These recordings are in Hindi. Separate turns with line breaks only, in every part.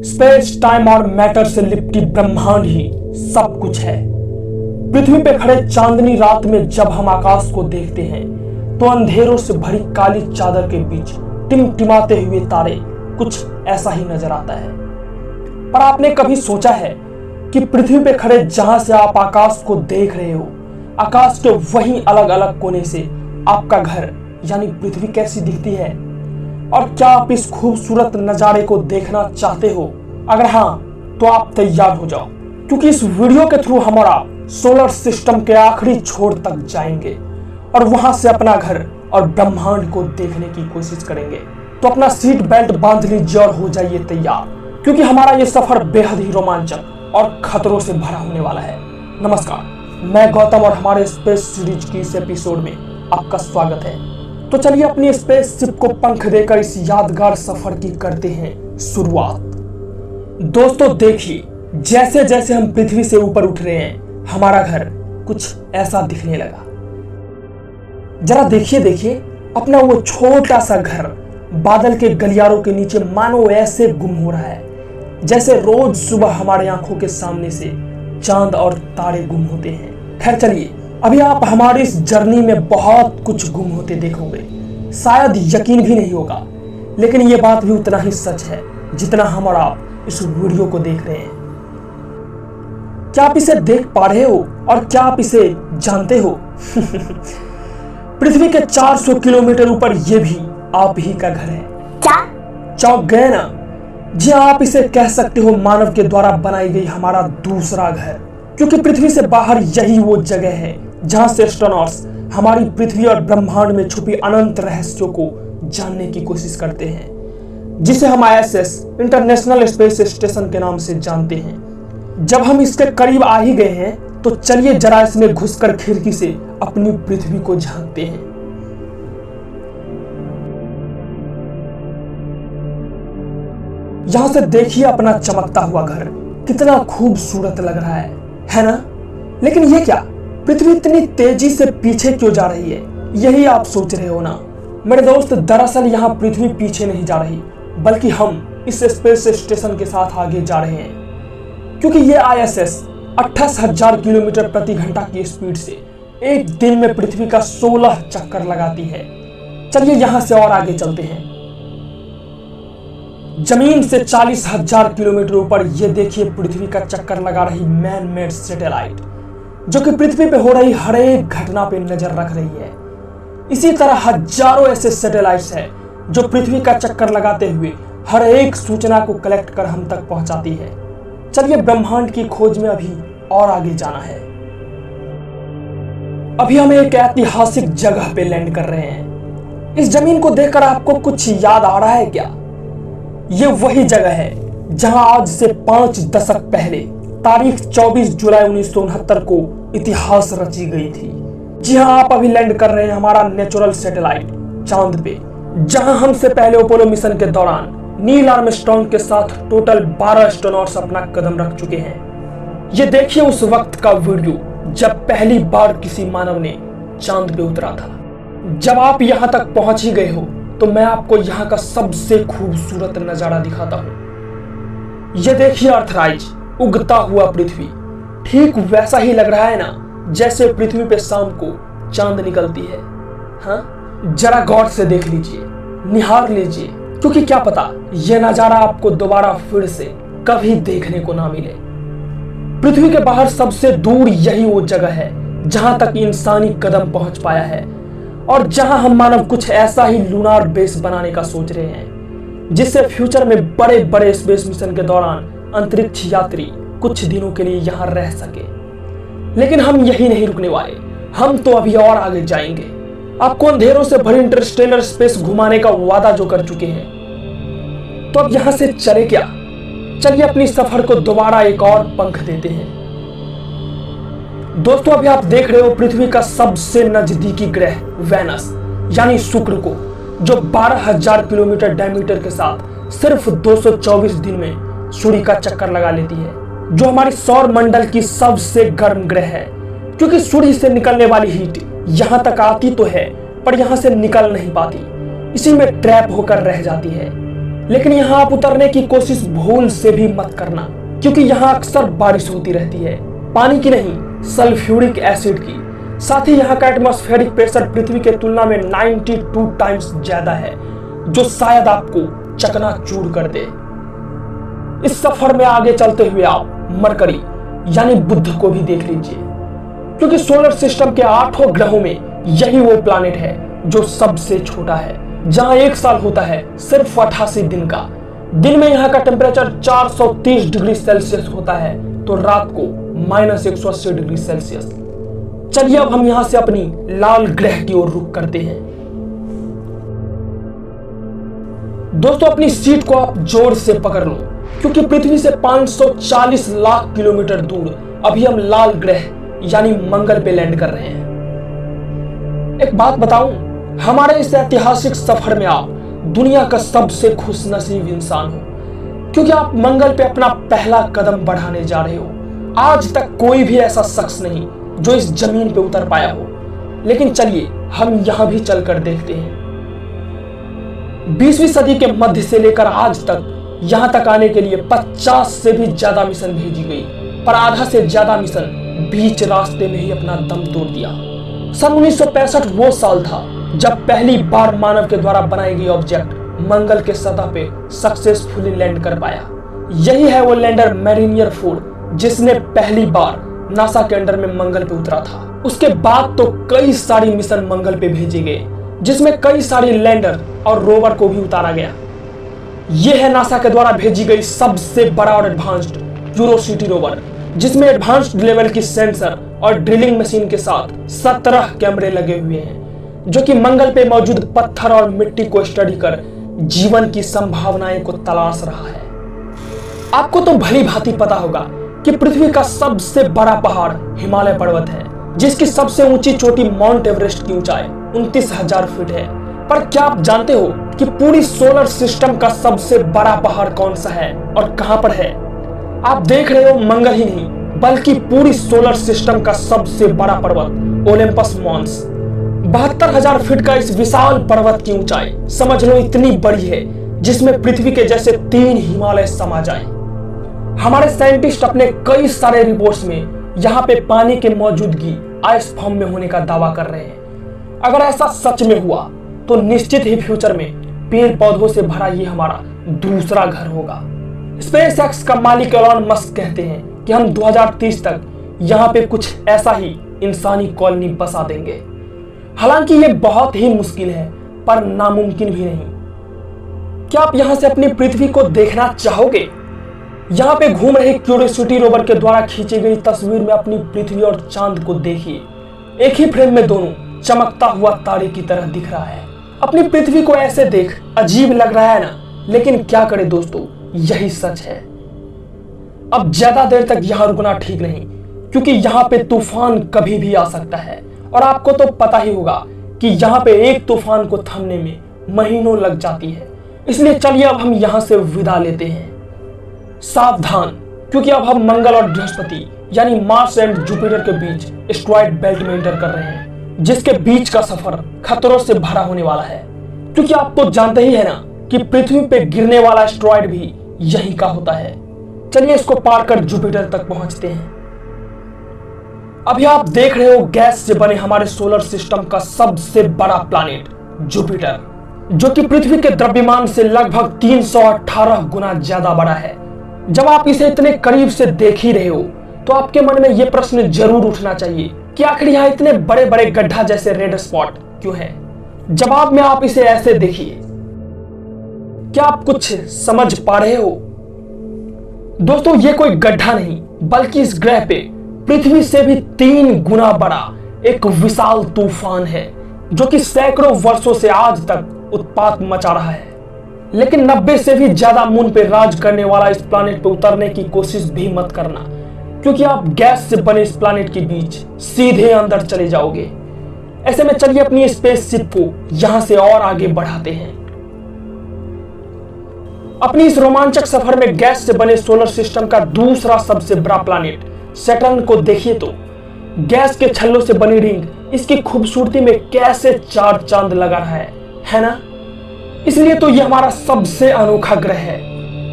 स्पेस, टाइम और मैटर से लिपटी ब्रह्मांड ही सब कुछ है। पृथ्वी पे खड़े चांदनी रात में जब हम आकाश को देखते हैं तो अंधेरों से भरी काली चादर के बीच टिमटिमाते हुए तारे कुछ ऐसा ही नजर आता है। पर आपने कभी सोचा है कि पृथ्वी पे खड़े जहां से आप आकाश को देख रहे हो, आकाश के वही अलग अलग कोने से आपका घर यानी पृथ्वी कैसी दिखती है? और क्या आप इस खूबसूरत नजारे को देखना चाहते हो? अगर हाँ, तो आप तैयार हो जाओ, क्योंकि इस वीडियो के थ्रू हमारा सोलर सिस्टम के आखिरी छोर तक जाएंगे और वहां से अपना घर और ब्रह्मांड को देखने की कोशिश करेंगे। तो अपना सीट बेल्ट बांध लीजिए और हो जाइए तैयार, क्योंकि हमारा ये सफर बेहद ही रोमांचक और खतरों से भरा होने वाला है। नमस्कार, मैं गौतम और हमारे स्पेस सीरीज की इस एपिसोड में आपका स्वागत है। तो चलिए अपनी स्पेसशिप को पंख देकर इस यादगार सफर की करते हैं शुरुआत। दोस्तों देखिए, जैसे जैसे हम पृथ्वी से ऊपर उठ रहे हैं, हमारा घर कुछ ऐसा दिखने लगा। जरा देखिए अपना वो छोटा सा घर बादल के गलियारों के नीचे मानो ऐसे गुम हो रहा है जैसे रोज सुबह हमारे आंखों के सामने से चांद और तारे गुम होते हैं। खैर चलिए, अभी आप हमारी इस जर्नी में बहुत कुछ गुम होते देखोगे, शायद यकीन भी नहीं होगा, लेकिन ये बात भी उतना ही सच है जितना हम और आप इस वीडियो को देख रहे हैं। क्या आप इसे देख पा रहे हो और क्या आप इसे जानते हो? पृथ्वी के 400 किलोमीटर ऊपर ये भी आप ही का घर है।
क्या?
चौंक गए ना? जी आप इसे कह सकते हो मानव के द्वारा बनाई गई हमारा दूसरा घर, क्योंकि पृथ्वी से बाहर यही वो जगह है जहां से एस्ट्रोनॉट्स हमारी पृथ्वी और ब्रह्मांड में छुपी अनंत रहस्यों को जानने की कोशिश करते हैं, जिसे हम ISS इंटरनेशनल स्पेस स्टेशन के नाम से जानते हैं। जब हम इसके करीब आ ही गए हैं तो चलिए जरा इसमें घुसकर खिड़की से अपनी पृथ्वी को झांकते हैं। यहां से देखिए अपना चमकता हुआ घर कितना खूबसूरत लग रहा है ना? लेकिन ये क्या, पृथ्वी इतनी तेजी से पीछे क्यों जा रही है? यही आप सोच रहे हो ना मेरे दोस्त। दरअसल यहाँ पृथ्वी पीछे नहीं जा रही, बल्कि हम इस स्पेस स्टेशन के साथ आगे जा रहे हैं, क्योंकि ये ISS 28,000 किलोमीटर प्रति घंटा की स्पीड से एक दिन में पृथ्वी का 16 चक्कर लगाती है। चलिए यहाँ से और आगे चलते हैं। जमीन से 40,000 किलोमीटर ऊपर ये देखिए पृथ्वी का चक्कर लगा रही मैन मेड सैटेलाइट, जो कि पृथ्वी पे हो रही हर एक घटना पे नजर रख रही है। इसी तरह हजारों ऐसे सैटेलाइट्स हैं जो पृथ्वी का चक्कर लगाते हुए हर एक सूचना को कलेक्ट कर हम तक पहुंचाती है। चलिए ब्रह्मांड की खोज में अभी और आगे जाना है। अभी हम एक ऐतिहासिक जगह पे लैंड कर रहे हैं। इस जमीन को देखकर आपको कुछ याद आ रहा है क्या? ये वही जगह है जहां आज से 5 दशक पहले तारीख 24 जुलाई 1969 को इतिहास रची गई थी। जी हाँ, आप अभी लैंड कर रहे हैं हमारा नेचुरल सैटेलाइट चांद पे, जहां हमसे पहले अपोलो मिशन के दौरान नील आर्मस्ट्रांग के साथ टोटल 12 एस्ट्रोनॉट्स अपना कदम रख चुके हैं। ये देखिए उस वक्त का वीडियो जब पहली बार किसी मानव ने चांद पे उतरा था। जब आप यहां तक पहुंच ही गए हो तो मैं आपको यहाँ का सबसे खूबसूरत नजारा दिखाता हूँ। ये देखिए अर्थराइज, उगता हुआ पृथ्वी, ठीक वैसा ही लग रहा है ना जैसे पृथ्वी पे शाम को चांद निकलती है। हाँ, जरा गौर से देख लीजिए, निहार लीजिए, क्योंकि क्या पता ये नजारा आपको दोबारा फिर से कभी देखने को ना मिले। पृथ्वी के बाहर सबसे दूर यही वो जगह है जहां तक इंसानी कदम पहुंच पाया है और जहां हम मानव कुछ ऐसा ही लूनार बेस बनाने का सोच रहे हैं, जिससे फ्यूचर में बड़े बड़े स्पेस मिशन के दौरान अंतरिक्ष यात्री कुछ दिनों के लिए यहां रह सके। लेकिन हम यही नहीं रुकने वाले, हम तो अभी और आगे जाएंगे। आपको अंधेरों से भरी इंटरस्टेलर स्पेस घुमाने का वादा जो कर चुके हैं, तो अब यहां से चले क्या? चलिए अपनी सफर को दोबारा एक और पंख देते हैं। दोस्तों अभी आप देख रहे हो पृथ्वी का सबसे नजदीकी ग्रह वेनस यानी शुक्र को, जो 12,000 किलोमीटर डायमीटर के साथ सिर्फ 224 दिन में सूर्य का चक्कर लगा लेती है, जो हमारे सौर मंडल की सबसे गर्म ग्रह है, क्योंकि सूर्य से निकलने वाली हीट यहां तक आती तो है पर यहां से निकल नहीं पाती, इसी में ट्रैप होकर रह जाती है। लेकिन यहाँ आप उतरने की कोशिश भूल से भी मत करना, क्योंकि यहाँ अक्सर बारिश होती रहती है, पानी की नहीं सल्फ्यूरिक एसिड की। साथ ही यहाँ का एटमॉस्फेरिक प्रेशर पृथ्वी के तुलना में 92 टाइम्स ज्यादा है, जो शायद आपको चकनाचूर कर दे। इस सफर में आगे चलते हुए आप मरकरी यानी बुध को भी देख लीजिए, क्योंकि सोलर सिस्टम के 8 ग्रहों में यही वो प्लैनेट है जो सबसे छोटा है, जहां एक साल होता है सिर्फ 88 दिन का। दिन में यहाँ का टेम्परेचर 430 डिग्री सेल्सियस होता है, तो रात को -180 डिग्री सेल्सियस। चलिए अब हम यहां से अपनी लाल ग्रह की ओर रुख करते हैं। दोस्तों, अपनी सीट को आप जोर से पकड़ लो, क्योंकि पृथ्वी से 540 लाख किलोमीटर दूर अभी हम लाल ग्रह यानी मंगल पे लैंड कर रहे हैं। एक बात बताऊं, हमारे इस ऐतिहासिक सफर में आप दुनिया का सबसे खुशनसीब इंसान हो, क्योंकि आप मंगल पे अपना पहला कदम बढ़ाने जा रहे हो। आज तक कोई भी ऐसा शख्स नहीं जो इस जमीन पे उतर पाया हो, लेकिन चलिए हम यहां भी चलकर देखते हैं। 20वीं सदी के मध्य से लेकर आज तक यहां तक आने के लिए 50 से भी ज्यादा मिशन भेजी गई, पर आधा से ज्यादा मिशन बीच रास्ते में ही अपना दम तोड़ दिया। सन 1965 वो साल था जब पहली बार मानव के द्वारा बनाई गई ऑब्जेक्ट मंगल के सतह पे सक्सेसफुली लैंड कर पाया। यही है वो लैंडर मैरिनियर 4, जिसने पहली बार नासा के अंडर में मंगल पे उतरा था। उसके बाद तो कई सारी मिशन मंगल पे भेजे गए, जिसमें कई सारी लैंडर और रोवर को भी उतारा गया। यह है नासा के द्वारा भेजी गई सबसे बड़ा और एडवांस्ड क्यूरोसिटी रोवर, जिसमें एडवांस्ड लेवल की सेंसर और ड्रिलिंग मशीन के साथ 17 कैमरे लगे हुए हैं, जो कि मंगल पे मौजूद पत्थर और मिट्टी को स्टडी कर जीवन की संभावनाएं को तलाश रहा है। आपको तो भली भांति पता होगा कि पृथ्वी का सबसे बड़ा पहाड़ हिमालय पर्वत है, जिसकी सबसे ऊंची चोटी माउंट एवरेस्ट की ऊंचाई 29,000 फीट है। पर क्या आप जानते हो कि पूरी सोलर सिस्टम का सबसे बड़ा पहाड़ कौन सा है और कहां पर है? आप देख रहे हो, मंगल ही नहीं बल्कि पूरी सोलर सिस्टम का सबसे बड़ा पर्वत ओलंपस मॉन्स। 72,000 फीट का इस विशाल पर्वत की ऊंचाई समझ लो इतनी बड़ी है, जिसमें पृथ्वी के जैसे 3 हिमालय समा जाए। हमारे साइंटिस्ट अपने कई सारे रिपोर्ट्स में यहाँ पे पानी के मौजूदगी आइस फॉर्म में होने का दावा कर रहे हैं। अगर ऐसा सच में हुआ तो निश्चित ही फ्यूचर में पेड़ पौधों से भरा ये हमारा दूसरा घर होगा। स्पेसएक्स का मालिक एलन मस्क कहते हैं कि हम 2030 तक यहाँ पे कुछ ऐसा ही इंसानी कॉलोनी बसा देंगे। हालांकि ये बहुत ही मुश्किल है, पर नामुमकिन भी नहीं। क्या आप यहाँ से अपनी पृथ्वी को देखना चाहोगे? यहाँ पे घूम रहे क्यूरियोसिटी रोवर के द्वारा खींची गई तस्वीर में अपनी पृथ्वी और चांद को देखिए। एक ही फ्रेम में दोनों चमकता हुआ तारे की तरह दिख रहा है। अपनी पृथ्वी को ऐसे देख अजीब लग रहा है ना, लेकिन क्या करें दोस्तों, यही सच है। अब ज्यादा देर तक यहाँ रुकना ठीक नहीं, क्योंकि यहाँ पे तूफान कभी भी आ सकता है, और आपको तो पता ही होगा कि यहाँ पे एक तूफान को थमने में महीनों लग जाती है। इसलिए चलिए अब हम यहाँ से विदा लेते हैं। सावधान, क्योंकि अब हम मंगल और बृहस्पति यानी मार्स एंड जुपिटर के बीच एस्टेरॉयड बेल्ट में एंटर कर रहे हैं, जिसके बीच का सफर खतरों से भरा होने वाला है। क्योंकि आप तो जानते ही है ना कि पृथ्वी पे गिरने वाला एस्टेरॉयड भी यहीं का होता है। चलिए इसको पार कर जुपिटर तक पहुंचते हैं। अभी आप देख रहे हो गैस से बने हमारे सोलर सिस्टम का सबसे बड़ा प्लैनेट जुपिटर, जो कि पृथ्वी के द्रव्यमान से लगभग 318 गुना ज्यादा बड़ा है। जब आप इसे इतने करीब से देख ही रहे हो तो आपके मन में यह प्रश्न जरूर उठना चाहिए कि आखिर यहाँ इतने बड़े बड़े गड्ढा जैसे रेड स्पॉट क्यों है। जवाब में आप इसे ऐसे देखिए। क्या आप कुछ समझ पा रहे हो? दोस्तों, ये कोई गड्ढा नहीं बल्कि इस ग्रह पे पृथ्वी से भी 3 गुना बड़ा एक विशाल तूफान है, जो कि सैकड़ों वर्षों से आज तक उत्पात मचा रहा है। लेकिन 90 से भी ज्यादा मून पे राज करने वाला इस प्लैनेट पे उतरने की कोशिश भी मत करना, क्योंकि आप गैस से बने इस प्लैनेट के बीच सीधे अंदर चले जाओगे। ऐसे में चलिए अपनी स्पेसशिप को यहां से और आगे बढ़ाते हैं। अपनी इस रोमांचक सफर में गैस से बने सोलर सिस्टम का दूसरा सबसे बड़ा प्लैनेट सैटर्न को देखिए तो गैस के छल्लों से बनी रिंग इसकी खूबसूरती में कैसे चार चांद लगा रहा है ना? इसलिए तो ये हमारा सबसे अनोखा ग्रह है।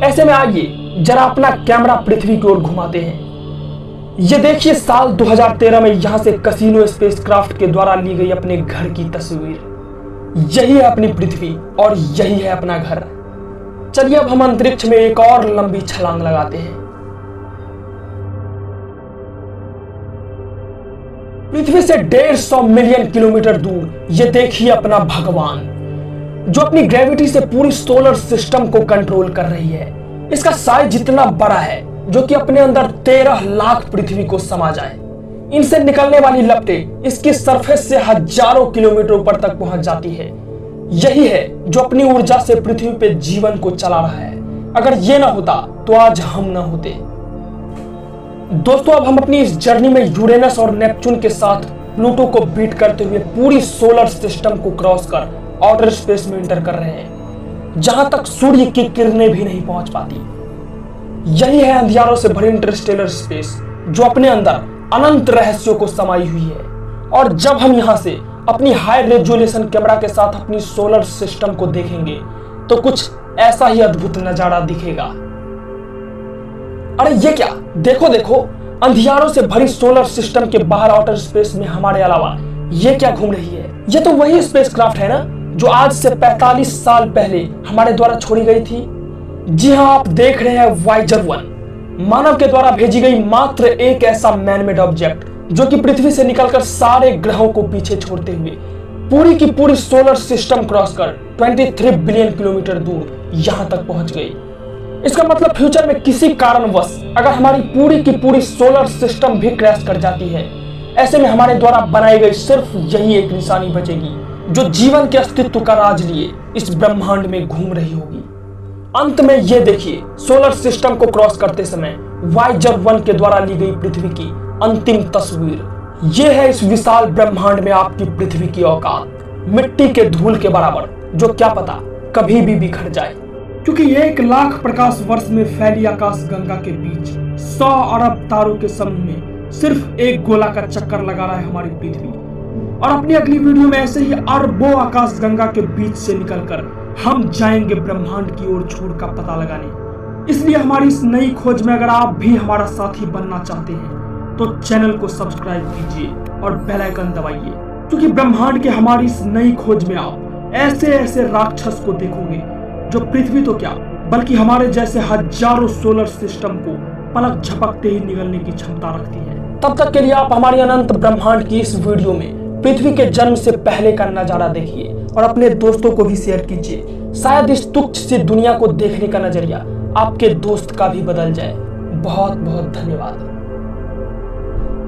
ऐसे में आइए जरा अपना कैमरा पृथ्वी की ओर घुमाते हैं। ये देखिए साल 2013 में यहां से कैसिनो स्पेसक्राफ्ट के द्वारा ली गई अपने घर की तस्वीर। यही है अपनी पृथ्वी और यही है अपना घर। चलिए अब हम अंतरिक्ष में एक और लंबी छलांग लगाते हैं। पृथ्वी से 150 मिलियन किलोमीटर दूर ये देखिए अपना भगवान, जो अपनी ग्रेविटी से पूरी सोलर सिस्टम को कंट्रोल कर रही है। इसका साइज इतना बड़ा है जो कि अपने अंदर 13 लाख पृथ्वी को समा जाए। इनसे निकलने वाली लपटें इसकी सरफेस से हजारों किलोमीटर ऊपर तक पहुंच जाती है। यही है जो अपनी ऊर्जा से पृथ्वी पे जीवन को चला रहा है। अगर ये ना होता तो आज हम ना होते। दोस्तों अब हम अपनी इस जर्नी में यूरेनस और नेपच्यून के साथ प्लूटो को बीट करते हुए पूरी सोलर सिस्टम को क्रॉस कर आउटर स्पेस में एंटर कर रहे हैं, जहां तक सूर्य की किरणें भी नहीं पहुंच पाती। यही है अंधियारों से भरी इंटरस्टेलर स्पेस, जो अपने अंदर अनंत रहस्यों को समाई हुई है। और जब हम यहां से अपनी हाई रेजोल्यूशन कैमरा के साथ अपनी सोलर सिस्टम को देखेंगे तो कुछ ऐसा ही अद्भुत नजारा दिखेगा। अरे ये क्या, देखो देखो, अंधियारों से भरी सोलर सिस्टम के बाहर आउटर स्पेस में हमारे अलावा ये क्या घूम रही है? ये तो वही स्पेसक्राफ्ट है ना जो आज से 45 साल पहले हमारे द्वारा छोड़ी गई थी। जी हाँ, आप देख रहे हैं वाइजर 1, मानव के द्वारा भेजी गई मात्र एक ऐसा मैनमेड ऑब्जेक्ट जो कि पृथ्वी से निकलकर सारे ग्रहों को पीछे छोड़ते हुए पूरी की पूरी सोलर सिस्टम क्रॉस कर 23 बिलियन किलोमीटर दूर यहां तक पहुंच गई। इसका मतलब फ्यूचर में किसी कारणवश अगर हमारी पूरी की पूरी सोलर सिस्टम भी क्रैश कर जाती है, ऐसे में हमारे द्वारा बनाई गई सिर्फ यही एक निशानी बचेगी जो जीवन के अस्तित्व का राज लिए इस ब्रह्मांड में घूम रही होगी। अंत में ये देखिए सोलर सिस्टम को क्रॉस करते समय वाइजर 1 के द्वारा ली गई पृथ्वी की अंतिम तस्वीर। ये है इस विशाल ब्रह्मांड में आपकी पृथ्वी की औकात, मिट्टी के धूल के बराबर, जो क्या पता कभी भी बिखर जाए। क्योंकि ये 1 लाख प्रकाश वर्ष में फैली आकाश गंगा के बीच 100 अरब तारों के समूह में सिर्फ एक गोला का चक्कर लगा रहा है हमारी पृथ्वी। और अपनी अगली वीडियो में ऐसे ही अरबों आकाश गंगा के बीच से निकलकर हम जाएंगे ब्रह्मांड की ओर छोर का पता लगाने। इसलिए हमारी इस नई खोज में अगर आप भी हमारा साथी बनना चाहते हैं तो चैनल को सब्सक्राइब कीजिए और बेल आइकन दबाइए, क्योंकि ब्रह्मांड के हमारी इस नई खोज में आप ऐसे ऐसे राक्षस को देखोगे जो पृथ्वी तो क्या बल्कि हमारे जैसे हजारों सोलर सिस्टम को पलक झपकते ही निगलने की क्षमता रखती है। तब तक के लिए आप हमारी अनंत ब्रह्मांड की इस वीडियो में पृथ्वी के जन्म से पहले का नजारा देखिए और अपने दोस्तों को भी शेयर कीजिए। शायद इस तुच्छ सी दुनिया को देखने का नजरिया आपके दोस्त का भी बदल जाए। बहुत बहुत धन्यवाद।